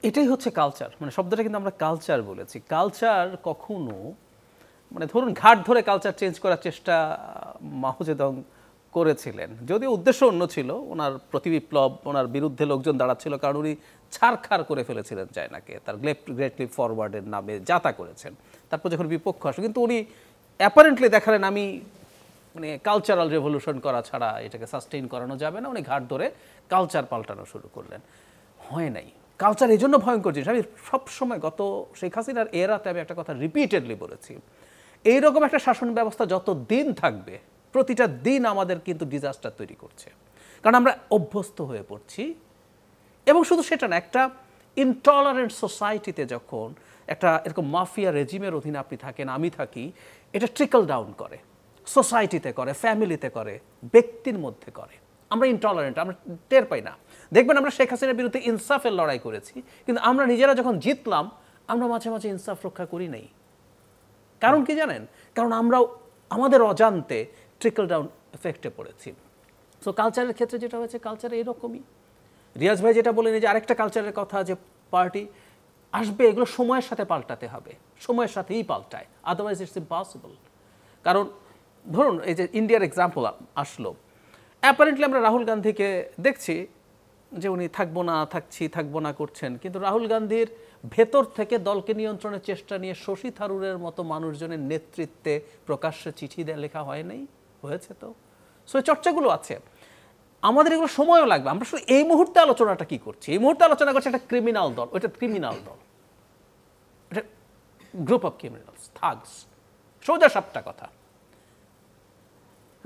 এটাই হচ্ছে কালচার, মানে শব্দটা কিন্তু আমরা কালচার বলেছি। কালচার কখনো মানে ধরুন ঘাট ধরে কালচার চেঞ্জ করার চেষ্টা মাও জেদং করেছিলেন, যদিও উদ্দেশ্য অন্য ছিল। ওনার প্রতিবিপ্লব, ওনার বিরুদ্ধে লোকজন দাঁড়াচ্ছিল কারণ উনি ছাড়খাড় করে ফেলেছিলেন চায়নাকে, তার গ্রেট লিপ ফরওয়ার্ডের নামে যা তা করেছেন। তারপর যখন বিপক্ষ আসে, কিন্তু উনি অ্যাপারেন্টলি দেখালেন আমি মানে কালচারাল রেভলিউশন করা ছাড়া এটাকে সাস্টেইন করানো যাবে না। উনি ঘাট ধরে কালচার পাল্টানো শুরু করলেন, হয় নাই। কালচার এই জন্য ভয়ঙ্কর জিনিস। আমি সবসময় গত শেখ হাসিনার এরাতে আমি একটা কথা রিপিটেডলি বলেছি, এইরকম একটা শাসন ব্যবস্থা যত দিন থাকবে, প্রতিটা দিন আমাদের কিন্তু ডিজাস্টার তৈরি করছে, কারণ আমরা অভ্যস্ত হয়ে পড়ছি। এবং শুধু সেটা না, একটা ইনটলারেন্ট সোসাইটিতে যখন একটা এরকম মাফিয়া রেজিমের অধীনে আপনি থাকেন, আমি থাকি, এটা ট্রিকল ডাউন করে, সোসাইটিতে করে, ফ্যামিলিতে করে, ব্যক্তির মধ্যে করে। আমরা ইনটলারেন্ট, আমরা টের পাই না। দেখবেন আমরা শেখ হাসিনার বিরুদ্ধে ইনসাফের লড়াই করেছি, কিন্তু আমরা নিজেরা যখন জিতলাম আমরা মাঝে মাঝে ইনসাফ রক্ষা করি নাই। কারণ কি জানেন? কারণ আমরা আমাদের অজান্তে ট্রিকল ডাউন এফেক্টে পড়েছি। সো কালচারের ক্ষেত্রে যেটা হয়েছে, কালচার এরকমই। রিয়াজ ভাই যেটা বলেন, যে আরেকটা কালচারের কথা, যে পার্টি আসবে, এগুলো সময়ের সাথে পাল্টাতে হবে, সময়ের সাথেই পাল্টায়, আদারওয়াইজ ইটস ইম্পসিবল। কারণ ধরুন এই যে ইন্ডিয়ার এক্সাম্পল আসলো, অ্যাপারেন্টলি আমরা রাহুল গান্ধীকে দেখছি যে উনি থাকবো না করছেন, কিন্তু রাহুল গান্ধীর ভেতর থেকে দলকে নিয়ন্ত্রণের চেষ্টা নিয়ে শশী থারুরের মতো মানুষজনের নেতৃত্বে প্রকাশ্যে চিঠি লেখা হয় নাই, হয়েছে তো। সো এই চর্চাগুলো আছে, আমাদের এগুলো সময়ও লাগবে। আমরা শুধু এই মুহূর্তে আলোচনাটা কি করছি, এই মুহূর্তে আলোচনা করছি একটা ক্রিমিনাল দল, ওইটা ক্রিমিনাল দল, এটা গ্রুপ অফ ক্রিমিনালস, থাগস, সোজা সাপটা কথা।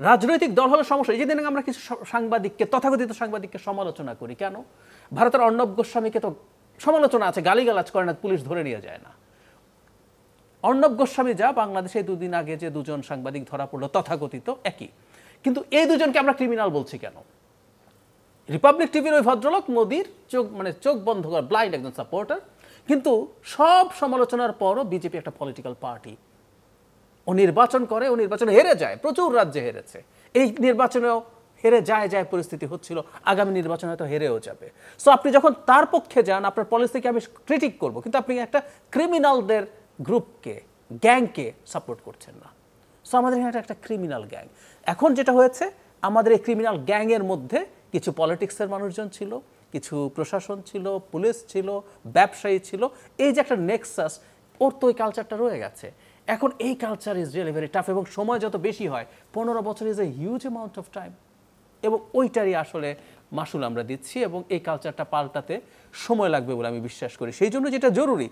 রাজনৈতিক দল হলো সমস্যা। এই যেদিন আমরা কিছু সাংবাদিককে, তথাকথিত সাংবাদিককে সমালোচনা করি, কেন? ভারতের অর্ণব গোস্বামীকে তো সমালোচনা আছে, গালিগালাজ করে না, পুলিশ ধরে নিয়ে যায় না। অর্ণব গোস্বামী যা বাংলাদেশে দুদিন আগে যে দুজন সাংবাদিক ধরা পড়লো তথাকথিত, একই। কিন্তু এই দুজনকে আমরা ক্রিমিনাল বলছি কেন? রিপাবলিক টিভির ওই ভদ্রলোক মোদির চোখ বন্ধ করে ব্লাইন্ড একজন সাপোর্টার, কিন্তু সব সমালোচনার পরও বিজেপি একটা পলিটিক্যাল পার্টি। ও নির্বাচন করে, ও নির্বাচনে হেরে যায়, প্রচুর রাজ্যে হেরেছে, এই নির্বাচনেও হেরে যায় পরিস্থিতি হচ্ছিল, আগামী নির্বাচনে হয়তো হেরেও যাবে। সো আপনি যখন তার পক্ষে যান, আপনার পলিসিকে আমি ক্রিটিক করব, কিন্তু আপনি একটা ক্রিমিনালদের গ্রুপকে, গ্যাংকে সাপোর্ট করছেন না। সো আমাদের এখানে একটা ক্রিমিনাল গ্যাং। এখন যেটা হয়েছে, আমাদের এই ক্রিমিনাল গ্যাংয়ের মধ্যে কিছু পলিটিক্সের মানুষজন ছিল, কিছু প্রশাসন ছিল, পুলিশ ছিল, ব্যবসায়ী ছিল। এই যে একটা নেক্সাস, ওর তো ওই কালচারটা রয়ে গেছে। এখন এই culture is really very tough, এবং সময় যত বেশি হয়, 15 বছর is a huge amount of time, এবং ওইটারই আসলে মাসুল আমরা দিচ্ছি, এবং এই কালচারটা পাল্টাতে সময় লাগবে বলে আমি বিশ্বাস করি। সেই জন্য যেটা জরুরি,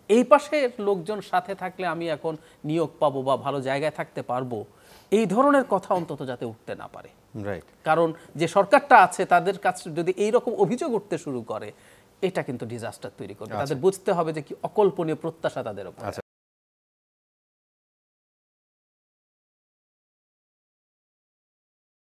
এই পাশে লোকজন সাথে থাকলে আমি এখন নিয়োগ পাবো বা ভালো জায়গায় থাকতে পারবো, এই ধরনের কথা অন্তত যাতে উঠতে না পারে। রাইট। কারণ যে সরকারটা আছে তাদের কাছে যদি এইরকম অভিযোগ উঠতে শুরু করে, এটা কিন্তু ডিজাস্টার তৈরি করবে। তাদের বুঝতে হবে যে কি অকল্পনীয় প্রত্যাশা তাদের উপর।